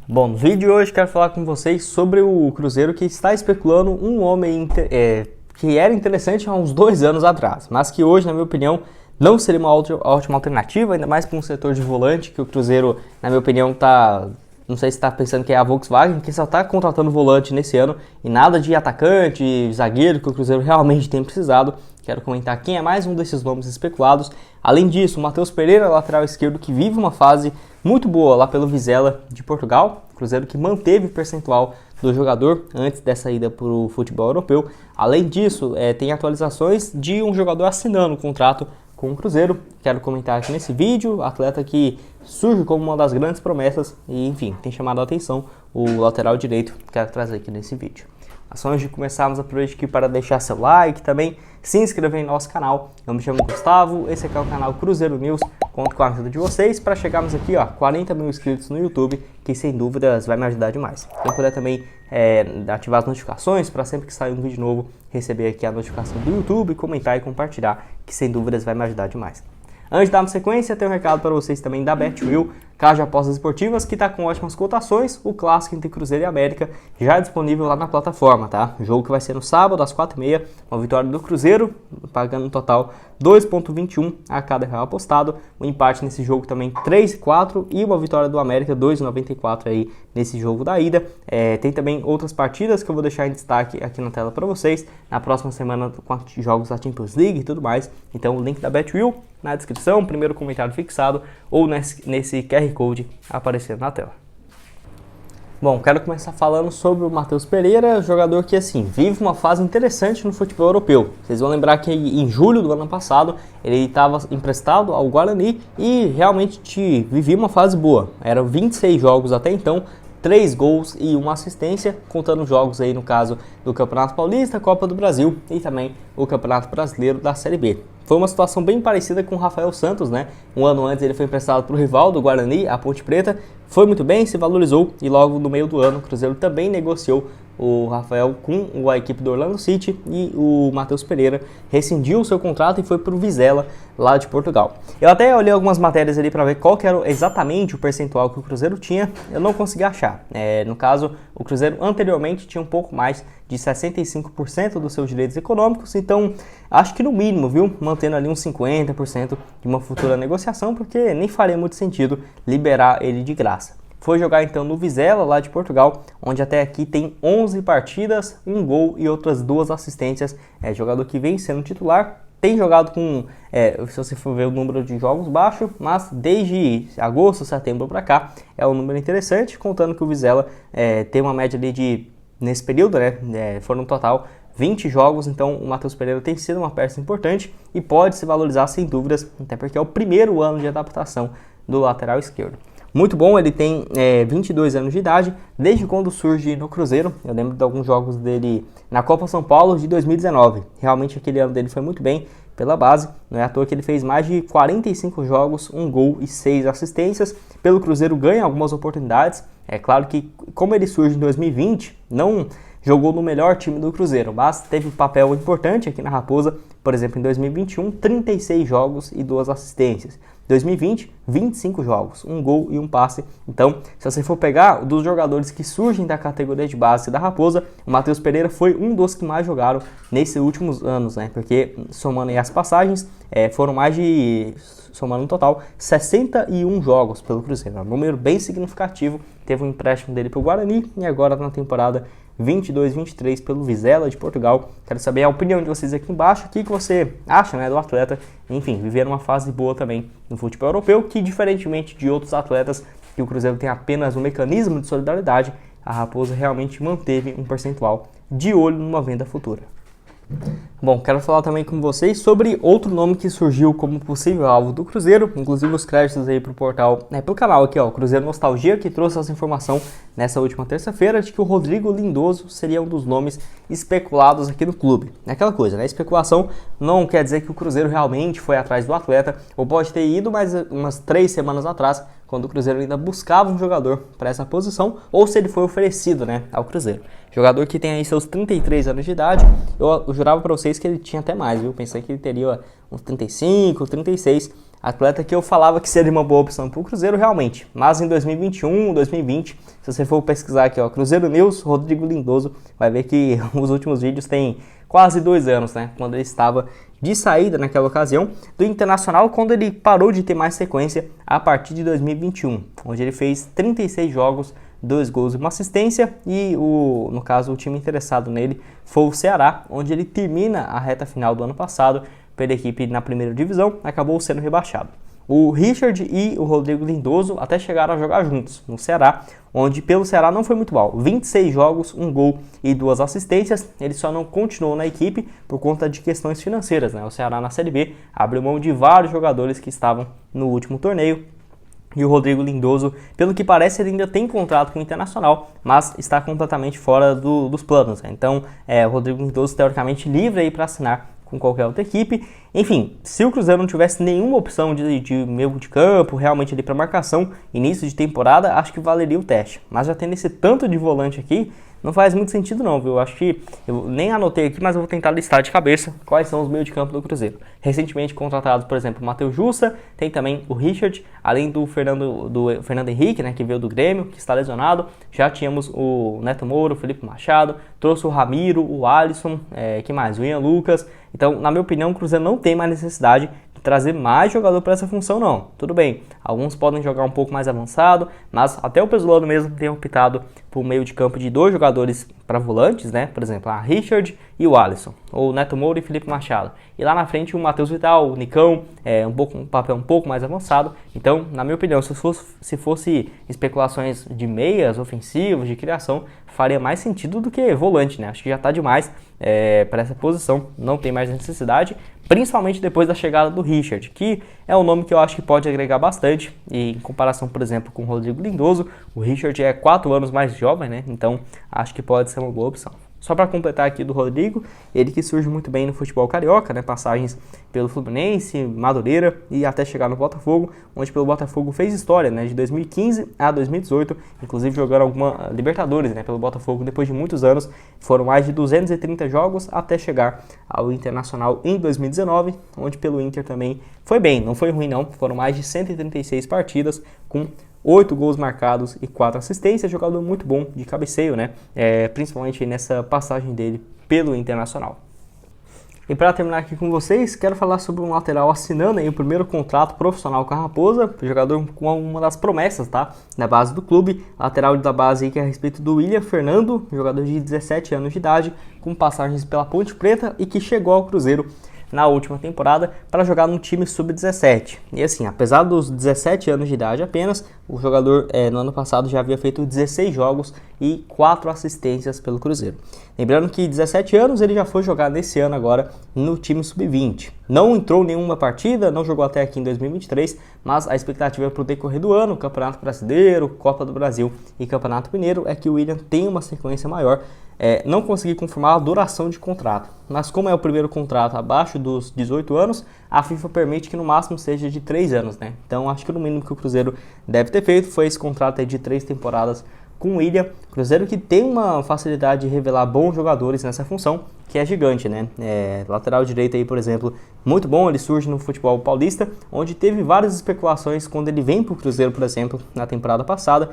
Bom, no vídeo de hoje quero falar com vocês sobre o Cruzeiro que está especulando um homem que era interessante há uns 2 anos atrás, mas que hoje, na minha opinião, não seria uma ótima alternativa, ainda mais para um setor de volante, que o Cruzeiro, na minha opinião, não sei se está pensando que é a Volkswagen, que só está contratando volante nesse ano e nada de atacante, zagueiro, que o Cruzeiro realmente tem precisado. Quero comentar quem é mais um desses nomes especulados. Além disso, o Matheus Pereira, lateral esquerdo, que vive uma fase muito boa lá pelo Vizela de Portugal. Cruzeiro que manteve o percentual do jogador antes dessa ida para o futebol europeu. Além disso, tem atualizações de um jogador assinando um contrato com o Cruzeiro. Quero comentar aqui nesse vídeo, atleta que surge como uma das grandes promessas e, enfim, tem chamado a atenção o lateral direito. Quero trazer aqui nesse vídeo. Mas antes de começarmos, aproveite aqui para deixar seu like, também se inscrever em nosso canal. Eu me chamo Gustavo, esse aqui é o canal Cruzeiro News. Conto com a ajuda de vocês para chegarmos aqui, 40 mil inscritos no YouTube, que sem dúvidas vai me ajudar demais. Quem puder também ativar as notificações para sempre que sair um vídeo novo, receber aqui a notificação do YouTube, comentar e compartilhar, que sem dúvidas vai me ajudar demais. Antes de darmos sequência, tem um recado para vocês também da BetWill, casa de apostas esportivas, que está com ótimas cotações. O clássico entre Cruzeiro e América já é disponível lá na plataforma, tá? O jogo que vai ser no sábado, às 4h30, uma vitória do Cruzeiro, pagando no total 2,21 a cada real apostado. Um empate nesse jogo também 3,4 e uma vitória do América 2,94 aí nesse jogo da ida. Tem também outras partidas que eu vou deixar em destaque aqui na tela para vocês. Na próxima semana com jogos da Champions League e tudo mais. Então o link da BetWill na descrição, primeiro comentário fixado ou nesse QR Code aparecendo na tela. Bom, quero começar falando sobre o Matheus Pereira, jogador que assim vive uma fase interessante no futebol europeu. Vocês vão lembrar que em julho do ano passado ele estava emprestado ao Guarani e realmente vivia uma fase boa. Eram 26 jogos até então, 3 gols e 1 assistência, contando jogos aí no caso do Campeonato Paulista, Copa do Brasil e também o Campeonato Brasileiro da Série B. Foi uma situação bem parecida com o Rafael Santos, né? Um ano antes ele foi emprestado para o rival do Guarani, a Ponte Preta, foi muito bem, se valorizou e logo no meio do ano o Cruzeiro também negociou o Rafael com a equipe do Orlando City e o Matheus Pereira rescindiu o seu contrato e foi para o Vizela, lá de Portugal. Eu até olhei algumas matérias ali para ver qual que era exatamente o percentual que o Cruzeiro tinha, eu não consegui achar. No caso, o Cruzeiro anteriormente tinha um pouco mais de 65% dos seus direitos econômicos, então acho que no mínimo, viu, mantendo ali uns 50% de uma futura negociação, porque nem faria muito sentido liberar ele de graça. Foi jogar então no Vizela, lá de Portugal, onde até aqui tem 11 partidas, 1 gol e outras 2 assistências. Jogador que vem sendo titular, tem jogado com, se você for ver o número de jogos baixo, mas desde agosto, setembro para cá, é um número interessante, contando que o Vizela tem uma média ali nesse período, foram no total 20 jogos, então o Matheus Pereira tem sido uma peça importante e pode se valorizar sem dúvidas, até porque é o primeiro ano de adaptação do lateral esquerdo. Muito bom, ele tem 22 anos de idade, desde quando surge no Cruzeiro. Eu lembro de alguns jogos dele na Copa São Paulo de 2019. Realmente aquele ano dele foi muito bem pela base. Não é à toa que ele fez mais de 45 jogos, 1 gol e 6 assistências. Pelo Cruzeiro ganha algumas oportunidades. É claro que como ele surge em 2020, não jogou no melhor time do Cruzeiro, mas teve papel importante aqui na Raposa. Por exemplo, em 2021, 36 jogos e 2 assistências. 2020, 25 jogos, 1 gol e 1 passe. Então, se você for pegar dos jogadores que surgem da categoria de base da Raposa, o Matheus Pereira foi um dos que mais jogaram nesses últimos anos, né? Porque, somando aí as passagens, foram somando no total, 61 jogos pelo Cruzeiro. Um número bem significativo. Teve um empréstimo dele para o Guarani e agora na temporada 22-23 pelo Vizela de Portugal. Quero saber a opinião de vocês aqui embaixo, o que você acha, do atleta, enfim, viver uma fase boa também no futebol europeu, que diferentemente de outros atletas que o Cruzeiro tem apenas um mecanismo de solidariedade, a Raposa realmente manteve um percentual de olho numa venda futura. Bom, quero falar também com vocês sobre outro nome que surgiu como possível alvo do Cruzeiro, inclusive os créditos aí pro portal, pro canal aqui, o Cruzeiro Nostalgia, que trouxe essa informação nessa última terça-feira de que o Rodrigo Lindoso seria um dos nomes especulados aqui no clube. É aquela coisa, especulação não quer dizer que o Cruzeiro realmente foi atrás do atleta, ou pode ter ido mais umas 3 semanas atrás, quando o Cruzeiro ainda buscava um jogador para essa posição, ou se ele foi oferecido, ao Cruzeiro. Jogador que tem aí seus 33 anos de idade, eu jurava para vocês que ele tinha até mais, viu? Pensei que ele teria uns 35, 36, atleta que eu falava que seria uma boa opção para o Cruzeiro realmente, mas em 2021, 2020, se você for pesquisar aqui, ó, Cruzeiro News, Rodrigo Lindoso, vai ver que os últimos vídeos têm quase 2 anos, né, quando ele estava de saída naquela ocasião do Internacional, quando ele parou de ter mais sequência a partir de 2021, onde ele fez 36 jogos, 2 gols e uma assistência, e no caso o time interessado nele foi o Ceará, onde ele termina a reta final do ano passado pela equipe na primeira divisão, acabou sendo rebaixado. O Richard e o Rodrigo Lindoso até chegaram a jogar juntos no Ceará, onde pelo Ceará não foi muito mal. 26 jogos, 1 gol e 2 assistências. Ele só não continuou na equipe por conta de questões financeiras, né? O Ceará na Série B abriu mão de vários jogadores que estavam no último torneio. E o Rodrigo Lindoso, pelo que parece, ele ainda tem contrato com o Internacional, mas está completamente fora dos planos, né? Então, o Rodrigo Lindoso teoricamente livre aí para assinar com qualquer outra equipe. Enfim, se o Cruzeiro não tivesse nenhuma opção de meio de campo, realmente ali para marcação, início de temporada, acho que valeria o teste. Mas já tendo esse tanto de volante aqui, não faz muito sentido não, viu? Acho que eu nem anotei aqui, mas eu vou tentar listar de cabeça quais são os meios de campo do Cruzeiro. Recentemente contratados, por exemplo, o Matheus Jussa, tem também o Richard, além do Fernando Henrique, né, que veio do Grêmio, que está lesionado. Já tínhamos o Neto Moura, o Felipe Machado, trouxe o Ramiro, o Alisson, que mais? O Ian Lucas. Então, na minha opinião, o Cruzeiro não tem mais necessidade de trazer mais jogador para essa função, não. Tudo bem, alguns podem jogar um pouco mais avançado, mas até o Pesolano mesmo tem optado por meio de campo de 2 jogadores para volantes, né? Por exemplo, a Richard e o Alisson, ou Neto Moura e Felipe Machado. E lá na frente o Matheus Vital, o Nicão, um papel um pouco mais avançado. Então, na minha opinião, se fosse especulações de meias, ofensivos, de criação, faria mais sentido do que volante, né? Acho que já está demais para essa posição, não tem mais necessidade, principalmente depois da chegada do Richard, que é um nome que eu acho que pode agregar bastante, e em comparação, por exemplo, com o Rodrigo Lindoso, o Richard é 4 anos mais jovem, né? Então acho que pode ser uma boa opção. Só para completar aqui do Rodrigo, ele que surge muito bem no futebol carioca, né? Passagens pelo Fluminense, Madureira e até chegar no Botafogo, onde pelo Botafogo fez história, né? De 2015 a 2018, inclusive jogando alguma Libertadores, né? Pelo Botafogo depois de muitos anos, foram mais de 230 jogos até chegar ao Internacional em 2019, onde pelo Inter também foi bem, não foi ruim não, foram mais de 136 partidas com 8 gols marcados e 4 assistências, jogador muito bom de cabeceio, né? Principalmente nessa passagem dele pelo Internacional. E para terminar aqui com vocês, quero falar sobre um lateral assinando aí o primeiro contrato profissional com a Raposa, jogador com uma das promessas, tá? Da base do clube, lateral da base aí que é a respeito do William Fernando, jogador de 17 anos de idade, com passagens pela Ponte Preta e que chegou ao Cruzeiro na última temporada para jogar no time sub-17. E assim, apesar dos 17 anos de idade apenas, o jogador no ano passado já havia feito 16 jogos e 4 assistências pelo Cruzeiro. Lembrando que 17 anos ele já foi jogar nesse ano agora no time sub-20. Não entrou em nenhuma partida, não jogou até aqui em 2023, mas a expectativa para o decorrer do ano, Campeonato Brasileiro, Copa do Brasil e Campeonato Mineiro, é que o William tenha uma sequência maior. Não consegui confirmar a duração de contrato, mas como é o primeiro contrato abaixo dos 18 anos, a FIFA permite que no máximo seja de 3 anos, né? Então acho que no mínimo que o Cruzeiro deve ter feito foi esse contrato aí de 3 temporadas com o William. Cruzeiro que tem uma facilidade de revelar bons jogadores nessa função, que é gigante, né? Lateral direito aí, por exemplo, muito bom, ele surge no futebol paulista, onde teve várias especulações quando ele vem para o Cruzeiro, por exemplo, na temporada passada.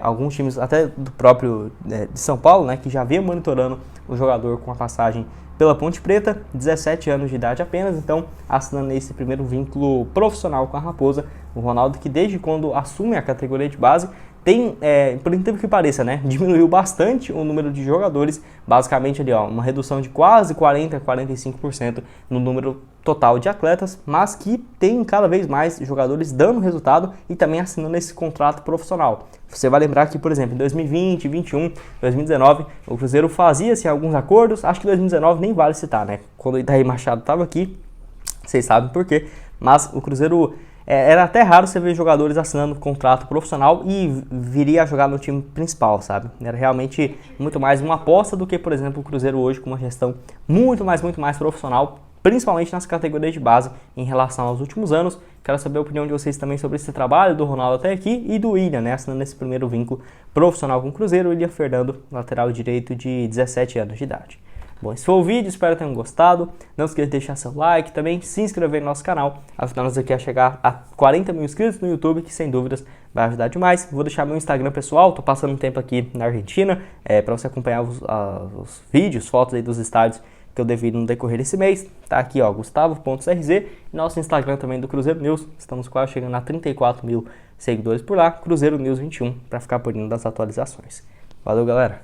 Alguns times, até do próprio de São Paulo, né, que já vinha monitorando o jogador com a passagem pela Ponte Preta, 17 anos de idade apenas, então assinando esse primeiro vínculo profissional com a Raposa. O Ronaldo que desde quando assume a categoria de base tem, por incrível que pareça, né, diminuiu bastante o número de jogadores, basicamente ali, ó, uma redução de quase 40% a 45% no número total de atletas, mas que tem cada vez mais jogadores dando resultado e também assinando esse contrato profissional. Você vai lembrar que, por exemplo, em 2020, 2021, 2019, o Cruzeiro fazia-se alguns acordos, acho que 2019 nem vale citar, né, quando o Idair Machado estava aqui, vocês sabem por quê, mas o Cruzeiro... era até raro você ver jogadores assinando contrato profissional e viria a jogar no time principal, sabe? Era realmente muito mais uma aposta do que, por exemplo, o Cruzeiro hoje com uma gestão muito mais profissional, principalmente nas categorias de base em relação aos últimos anos. Quero saber a opinião de vocês também sobre esse trabalho do Ronaldo até aqui e do William, né? Assinando esse primeiro vínculo profissional com o Cruzeiro, o William Fernando, lateral direito de 17 anos de idade. Bom, esse foi o vídeo, espero que tenham gostado. Não esqueça de deixar seu like, também se inscrever no nosso canal. Afinal, nós aqui a chegar a 40 mil inscritos no YouTube, que sem dúvidas vai ajudar demais. Vou deixar meu Instagram pessoal, tô passando um tempo aqui na Argentina, para você acompanhar os vídeos, fotos aí dos estádios que eu devido no decorrer desse mês. Tá aqui, ó, gustavo.crz, e nosso Instagram também do Cruzeiro News. Estamos quase chegando a 34 mil seguidores por lá, Cruzeiro News 21, para ficar por dentro das atualizações. Valeu, galera!